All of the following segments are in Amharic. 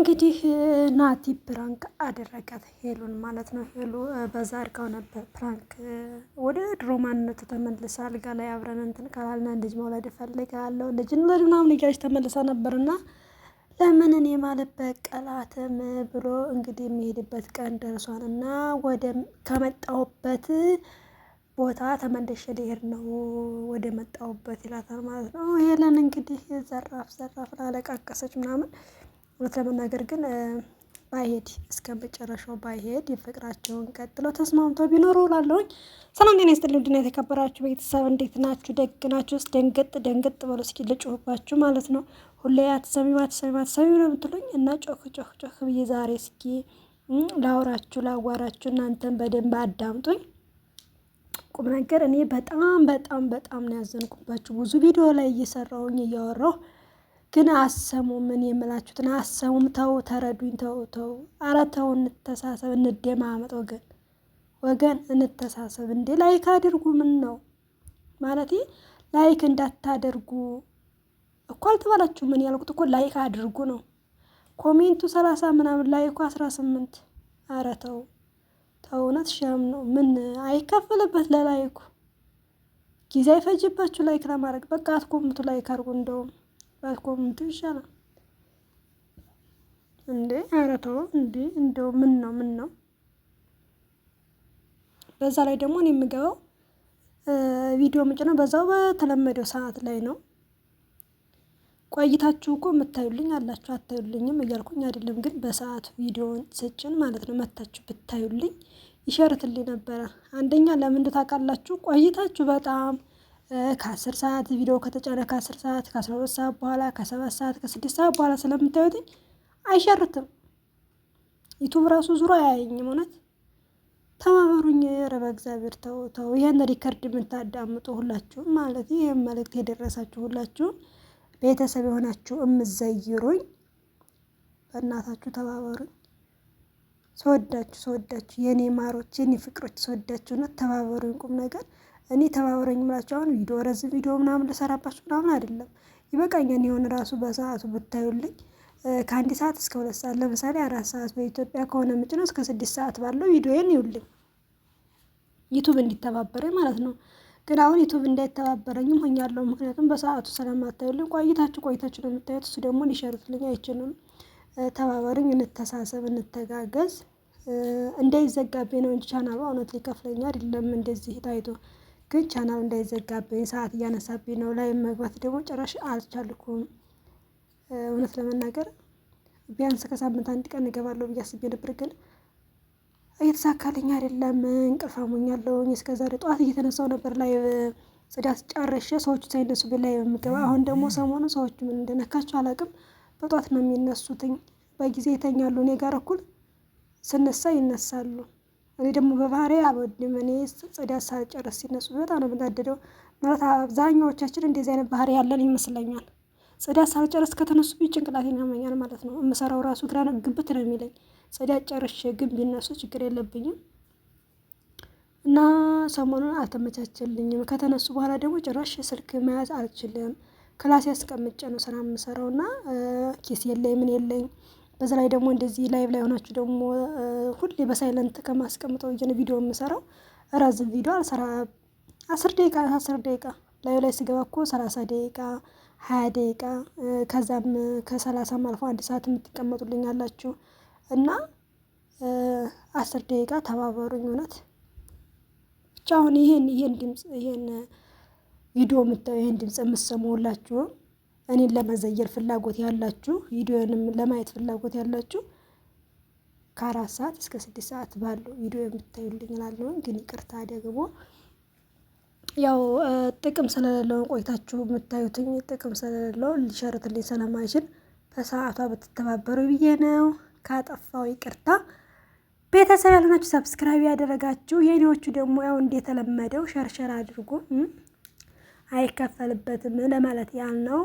እንግዲህ ናቲ ፕራንክ አደረጋት ሄሉን ማለት ነው። ሄሉ በዛ አድርጋው ነበር ፕራንክ ወደ ድሮ ማንነቱ ተመልሳ አልጋ ላይ አብረን እንትን ካላልና ልጅ መውለድ እፈልጋለሁ ልጅ እንውለድ ምናምን እያለች ተመልሳ ነበርና ለምን እኔ ማለት በቀላትም ብሎ እንግዲህ የሚሄድበት ቀን ደርሷል እና ወደ ከመጣሁበት ቦታ ተመልሼ ልሄድ ነው ወደ መጣሁበት ይላታል ማለት ነው። ሄለን እንግዲህ ዘራፍ አለቃቀሰች ምናምን እውነት ለመናገር ግን ባይሄድ እስከ መጨረሻው ባይሄድ የፍቅራቸውን ቀጥለው ተስማምተው ቢኖሩ እላለሁኝ። ሰላም ጤና ይስጥልኝ ውድና የተከበራችሁ ቤተሰብ እንዴት ናችሁ? ደግ ናችሁ? ውስጥ ደንገጥ በሉ እስኪ ልጩህባችሁ ማለት ነው። ሁሌ አትሰሚም ነው የምትሉኝ እና ጮህ ብዬ ዛሬ እስኪ ላዋራችሁ እናንተን በደንብ አዳምጡኝ። ቁም ነገር እኔ በጣም ነው ያዘንኩባችሁ። ብዙ ቪዲዮ ላይ እየሰራሁኝ እያወራሁ ግን አሰሙም። ምን የምላችሁትን አሰሙም። ተው ተረዱኝ። ተው ኧረ ተው እንተሳሰብ፣ እንደማመጥ ወገን እንተሳሰብ። እንዴ ላይክ አድርጉ። ምን ነው ማለት ላይክ እንዳታደርጉ እኮ አልተባላችሁ። ምን ያልኩት እኮ ላይክ አድርጉ ነው። ኮሜንቱ 30 ምናምን ላይኩ 18። ኧረ ተው እውነት ሸም ነው። ምን አይከፈልበት ለላይኩ ጊዜ አይፈጅባችሁ ላይክ ለማድረግ። በቃ አትኮምቱ፣ ላይክ አድርጉ። እንደውም ባትኮምቱ ይሻላል እንዴ። ኧረ ተው እንዴ እንደው ምን ነው። በዛ ላይ ደግሞ እኔ የምገባው ቪዲዮ ምጭነው በዛው በተለመደው ሰዓት ላይ ነው። ቆይታችሁ እኮ የምታዩልኝ አላችሁ፣ አታዩልኝም እያልኩኝ አይደለም። ግን በሰዓቱ ቪዲዮውን ስጭን ማለት ነው መታችሁ ብታዩልኝ ይሸርትልኝ ነበረ። አንደኛ ለምን ታውቃላችሁ? ቆይታችሁ በጣም ከ10 ሰዓት ቪዲዮ ከተጫነ ከ10 ሰዓት ከ12 ሰዓት በኋላ ከ7 ሰዓት ከ6 ሰዓት በኋላ ስለምታዩትኝ አይሸርትም። ዩቱብ ራሱ ዙሮ አያየኝም። እውነት ተባበሩኝ። ኧረ በእግዚአብሔር ተው። ይህን ሪከርድ የምታዳምጡ ሁላችሁም ማለት ይህን መልእክት የደረሳችሁ ሁላችሁም ቤተሰብ የሆናችሁ እምዘይሩኝ በእናታችሁ ተባበሩኝ። ስወዳችሁ የኔ ማሮች የኔ ፍቅሮች ስወዳችሁ ነው። ተባበሩኝ። ቁም ነገር እኔ ተባበሩኝ የምላችሁ አሁን ቪዲዮ ረዝም ቪዲዮ ምናምን ልሰራባችሁ ምናምን አይደለም። ይበቃኛል። የሆነ ራሱ በሰዓቱ ብታዩልኝ ከ1 ሰዓት እስከ 2 ሰዓት ለምሳሌ 4 ሰዓት በኢትዮጵያ ከሆነ ምጭነው እስከ 6 ሰዓት ባለው ቪዲዮዬን ይውልኝ ዩቱብ እንዲተባበረኝ ማለት ነው። ግን አሁን ዩቱብ እንዳይተባበረኝም ሆኛለሁ። ምክንያቱም በሰዓቱ ስለማታዩልኝ ቆይታችሁ ነው የምታዩት። እሱ ደግሞ ሊሸርትልኝ አይችልም። ተባበሩኝ፣ እንተሳሰብ፣ እንተጋገዝ። እንዳይዘጋብኝ ነው እንጂ ቻናሉ እውነት ሊከፍለኝ አይደለም። እንደዚህ ታይቶ ግን ቻናሉ እንዳይዘጋብኝ ሰዓት እያነሳብኝ ነው። ላይ መግባት ደግሞ ጭራሽ አልቻልኩም። እውነት ለመናገር ቢያንስ ከሳምንት 1 ቀን እገባለሁ ብዬ አስቤ ነበር፣ ግን እየተሳካልኝ አይደለም። እንቅልፍ አሞኛለሁኝ። እስከዛሬ ጠዋት እየተነሳው ነበር ላይ ጽዳት ጨርሼ ሰዎቹ ሳይነሱ ላይ የምገባ። አሁን ደግሞ ሰሞኑ ሰዎቹ ምን እንደነካቸው አላውቅም፣ በጠዋት ነው የሚነሱትኝ። በጊዜ ይተኛሉ። እኔ ጋር እኩል ስነሳ ይነሳሉ። እኔ ደግሞ በባህሪ አልወድም። እኔ ጽዳት ሳልጨርስ ሲነሱ በጣም ነው የምናደደው። ማለት አብዛኛዎቻችን እንደዚህ አይነት ባህሪ ያለን ይመስለኛል። ጽዳት ሳልጨርስ ከተነሱብኝ ጭንቅላቴን ያመኛል ማለት ነው። የምሰራው ራሱ ግራ ግብት ነው የሚለኝ። ጽዳት ጨርሼ ግን ቢነሱ ችግር የለብኝም እና ሰሞኑን አልተመቻቸልኝም። ከተነሱ በኋላ ደግሞ ጭራሽ ስልክ መያዝ አልችልም። ክላስ ያስቀምጬ ነው ስራ የምሰራው እና ኪስ የለኝ ምን የለኝ። በዛ ላይ ደግሞ እንደዚህ ላይቭ ላይ ሆናችሁ ደግሞ ሁሌ በሳይለንት ከማስቀምጠው ቪዲዮ የምሰራው ረዝም ቪዲዮ አልሰራ 10 ደቂቃ ላይቭ ላይ ስገባ እኮ 30 ደቂቃ 20 ደቂቃ ከዛም ከ30 አልፎ 1 ሰዓት የምትቀመጡልኝ አላችሁ እና 10 ደቂቃ ተባበሩኝ። እውነት ብቻ አሁን ይሄን ድምጽ ይሄን ቪዲዮ የምታዩ ይሄን ድምጽ የምትሰሙላችሁ እኔን ለመዘየር ፍላጎት ያላችሁ ቪዲዮንም ለማየት ፍላጎት ያላችሁ ከ4 ሰዓት እስከ 6 ሰዓት ባለው ቪዲዮ የምታዩልኝ እላለሁ። ግን ይቅርታ ደግሞ ያው ጥቅም ስለሌለው ቆይታችሁ የምታዩትኝ ጥቅም ስለሌለው ሊሸርትልኝ ስለማይችል በሰዓቷ ብትተባበሩ ብዬ ነው። ካጠፋው ይቅርታ። ቤተሰብ ያልሆናችሁ ሰብስክራይብ ያደረጋችሁ የኔዎቹ ደግሞ ያው እንደተለመደው ሸርሸር አድርጉ። አይከፈልበትም ለማለት ያህል ነው።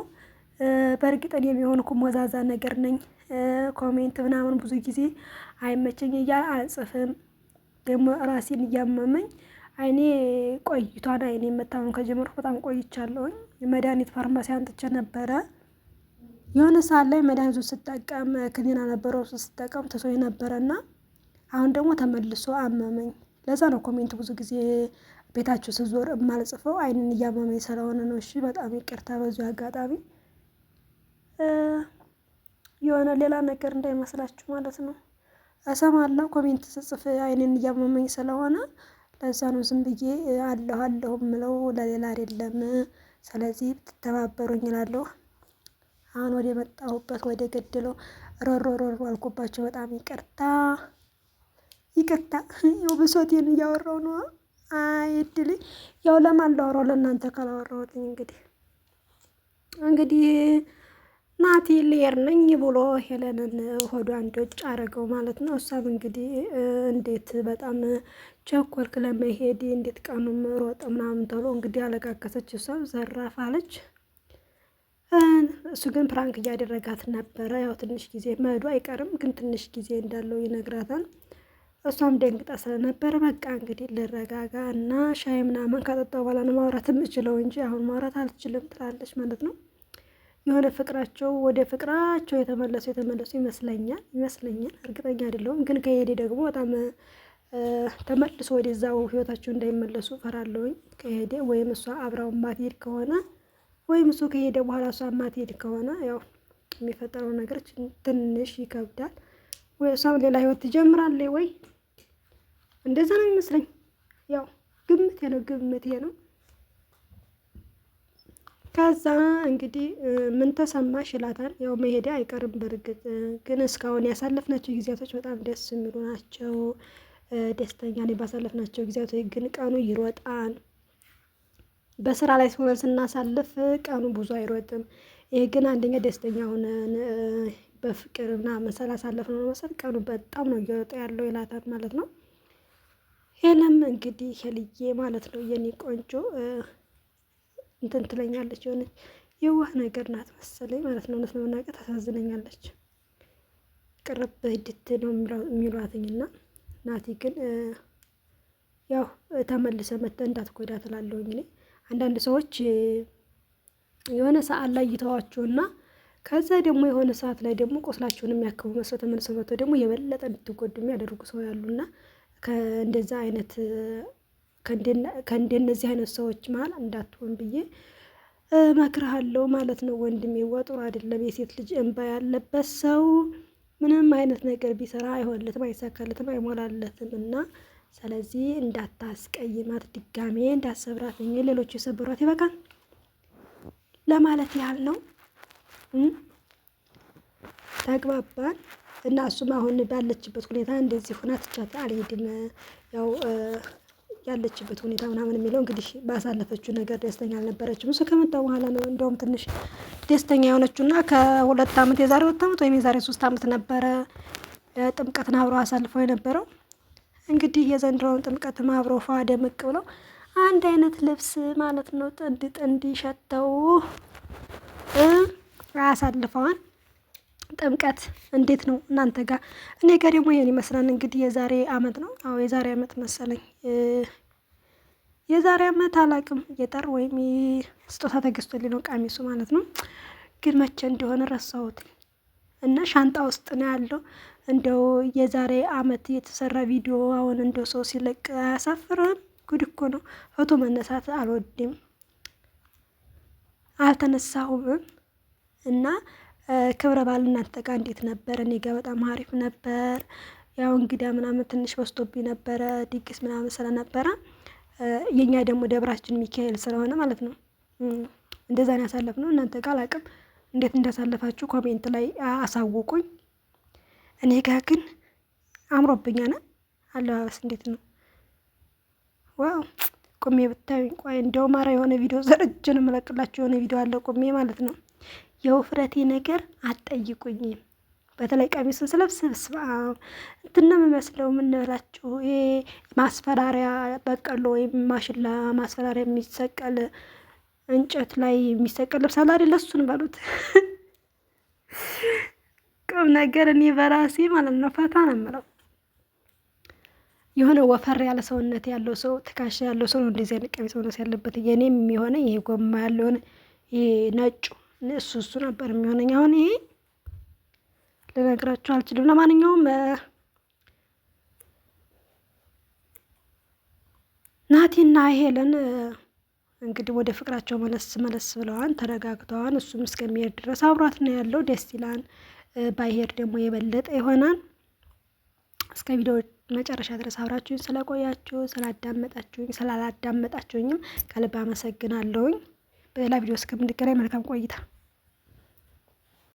በእርግጥ እኔ የሚሆንኩ ሞዛዛ ነገር ነኝ። ኮሜንት ምናምን ብዙ ጊዜ አይመቸኝ እያለ አልጽፍም። ደግሞ ራሴን እያመመኝ አይኔ ቆይቷን አይኔ መታመም ከጀመርኩ በጣም ቆይቻለሁኝ። የመድኃኒት ፋርማሲ አንጥቼ ነበረ የሆነ ሰዓት ላይ መድኃኒቱን ስጠቀም ክኒና ነበረው ስጠቀም ተሶኝ ነበረና አሁን ደግሞ ተመልሶ አመመኝ። ለዛ ነው ኮሜንት ብዙ ጊዜ ቤታችሁ ስዞር የማልጽፈው አይንን እያመመኝ ስለሆነ ነው። እሺ በጣም ይቅርታ በዚሁ አጋጣሚ የሆነ ሌላ ነገር እንዳይመስላችሁ ማለት ነው። እሰማለሁ ኮሜንት ስጽፍ አይንን እያመመኝ ስለሆነ ለዛ ነው ዝም ብዬ አለሁ ምለው ለሌላ አይደለም። ስለዚህ ብትተባበሩኝ እላለሁ። አሁን ወደ መጣሁበት ወደ ገድለው ሮሮ አልኩባቸው። በጣም ይቅርታ ያው ብሶቴን እያወራሁ ነው። አይ እድሌ ያው ለማን ላወራው ለእናንተ ካላወራሁትኝ እንግዲህ ናቲ ልሄድ ነኝ ብሎ ሄለንን ሆዷን ዶጭ አረገው ማለት ነው። እሷም እንግዲህ እንዴት በጣም ቸኮልክ ለመሄድ እንዴት ቀኑም ሮጠ ምናምን ተብሎ እንግዲህ አለቃቀሰች። እሷም ዘራፍ አለች። እሱ ግን ፕራንክ እያደረጋት ነበረ። ያው ትንሽ ጊዜ መሄዱ አይቀርም ግን ትንሽ ጊዜ እንዳለው ይነግራታል። እሷም ደንግጣ ስለነበረ በቃ እንግዲህ ልረጋጋ እና ሻይ ምናምን ከጠጣሁ በኋላ ነው ማውራት የምችለው እንጂ አሁን ማውራት አልችልም ትላለች ማለት ነው። የሆነ ፍቅራቸው ወደ ፍቅራቸው የተመለሱ ይመስለኛል እርግጠኛ አይደለሁም። ግን ከሄደ ደግሞ በጣም ተመልሶ ወደዛው ህይወታቸው እንዳይመለሱ ፈራለሁኝ። ከሄደ ወይም እሷ አብራው ማትሄድ ከሆነ ወይም እሱ ከሄደ በኋላ እሷ ማትሄድ ከሆነ ያው የሚፈጠረው ነገር ትንሽ ይከብዳል። ወይ እሷም ሌላ ህይወት ትጀምራለች ወይ እንደዛ ነው የሚመስለኝ። ያው ግምቴ ነው። ከዛ እንግዲህ ምን ተሰማሽ ይላታል። ያው መሄድ አይቀርም በርግጥ ግን እስካሁን ያሳለፍናቸው ጊዜያቶች በጣም ደስ የሚሉ ናቸው። ደስተኛ ነኝ ባሳለፍናቸው ጊዜያቶች። ግን ቀኑ ይሮጣል። በስራ ላይ ሆነን ስናሳልፍ ቀኑ ብዙ አይሮጥም። ይሄ ግን አንደኛ ደስተኛ ሆነን በፍቅር ምናምን ስላሳለፍነው ነው መሰል ቀኑ በጣም ነው እየሮጠ ያለው ይላታል ማለት ነው። ሄለም እንግዲህ ሄልዬ ማለት ነው የኔ ቆንጆ እንትን ትለኛለች። የሆነ የዋህ ነገር ናት መሰለኝ ማለት ነው። እውነት ለመናገር ታሳዝነኛለች። ቅርብ ሂድት ነው የሚሏትኝና ናቲ ግን ያው ተመልሰ መተህ እንዳትጎዳ ትላለሁኝ እኔ። አንዳንድ ሰዎች የሆነ ሰዓት ላይ ይተዋቸውና ከዛ ደግሞ የሆነ ሰዓት ላይ ደግሞ ቆስላቸውን የሚያክሙ መስለው ተመልሰው መተው ደግሞ የበለጠ እንድትጎዱ የሚያደርጉ ሰው ያሉና ከእንደዛ አይነት ከእንደነዚህ አይነት ሰዎች መሀል እንዳትሆን ብዬ እመክርሃለሁ ማለት ነው ወንድሜ። ጥሩ አይደለም። የሴት ልጅ እንባ ያለበት ሰው ምንም አይነት ነገር ቢሰራ አይሆንለትም፣ አይሳካለትም፣ አይሞላለትም እና ስለዚህ እንዳታስቀይማት፣ ድጋሜ እንዳሰብራት ሌሎች የሰበሯት ይበቃል ለማለት ያህል ነው። ተግባባን። እና እሱም አሁን ባለችበት ሁኔታ እንደዚህ ሆና ትቻት አልሄድም። ያው ያለችበት ሁኔታ ምናምን የሚለው እንግዲህ ባሳለፈችው ነገር ደስተኛ አልነበረችም። እሱ ከመጣ በኋላ ነው እንደውም ትንሽ ደስተኛ የሆነችውና ከ2 ዓመት የዛሬ 2 ዓመት ወይም የዛሬ 3 ዓመት ነበረ ጥምቀትን አብረው አሳልፈው የነበረው። እንግዲህ የዘንድሮውን ጥምቀትም አብረው ፏ ደምቅ ብለው አንድ አይነት ልብስ ማለት ነው ጥንድ ሸተው አሳልፈዋል። ጥምቀት እንዴት ነው እናንተ ጋር? እኔ ጋር ደግሞ ይሄን ይመስላል። እንግዲህ የዛሬ አመት ነው። አዎ የዛሬ አመት መሰለኝ። የዛሬ አመት አላቅም የጠር ወይም ስጦታ ተገዝቶልኝ ነው ቀሚሱ ማለት ነው። ግን መቼ እንደሆነ ረሳሁት እና ሻንጣ ውስጥ ነው ያለው። እንደው የዛሬ አመት የተሰራ ቪዲዮ አሁን እንደው ሰው ሲለቅ አያሳፍርም? ጉድ እኮ ነው። ፎቶ መነሳት አልወድም፣ አልተነሳሁም እና ክብረ በዓል እናንተ ጋር እንዴት ነበር? እኔ ጋር በጣም አሪፍ ነበር። ያው እንግዳ ምናምን ትንሽ በዝቶብኝ ነበረ ድግስ ምናምን ስለነበረ የኛ ደግሞ ደብራችን ሚካኤል ስለሆነ ማለት ነው እንደዛ ነው ያሳለፍነው። እናንተ ጋር አላውቅም እንዴት እንዳሳለፋችሁ ኮሜንት ላይ አሳውቁኝ። እኔ ጋር ግን አምሮብኛል። አለባበስ እንዴት ነው? ዋው ቁሜ ብታዩኝ። ቆይ እንደውም ኧረ የሆነ ቪዲዮ ዘርጅን እመለቅላችሁ የሆነ ቪዲዮ አለ ቁሜ ማለት ነው። የውፍረቴ ነገር አትጠይቁኝ። በተለይ ቀሚሱን ስለብስ ስብስባ እንትን ነው የምመስለው። ምን እላችሁ ይሄ ማስፈራሪያ በቀሎ ወይም ማሽላ ማስፈራሪያ የሚሰቀል እንጨት ላይ የሚሰቀል ልብስ አለ አይደል? እሱን በሉት። ቁም ነገር እኔ በራሴ ማለት ነው ፈታ ነው የምለው። የሆነ ወፈር ያለ ሰውነት ያለው ሰው ትከሻ ያለው ሰው ነው እንደዚህ አይነት ቀሚስ መልበስ ያለበት። የኔም የሆነ ይሄ ጎማ ያለውን ይሄ እሱ ነበር የሚሆነኝ። አሁን ይሄ ልነግራችሁ አልችልም። ለማንኛውም ናቲና ሄለን እንግዲህ ወደ ፍቅራቸው መለስ ብለዋን ተረጋግተዋን፣ እሱም እስከሚሄድ ድረስ አብሯት ነው ያለው። ደስ ይላል። ባይሄድ ደግሞ የበለጠ ይሆናል። እስከ ቪዲዮ መጨረሻ ድረስ አብራችሁኝ ስለቆያችሁ ስላላዳመጣችሁኝም ከልብ አመሰግናለሁኝ። በሌላ ቪዲዮ እስከምንገናኝ መልካም ቆይታ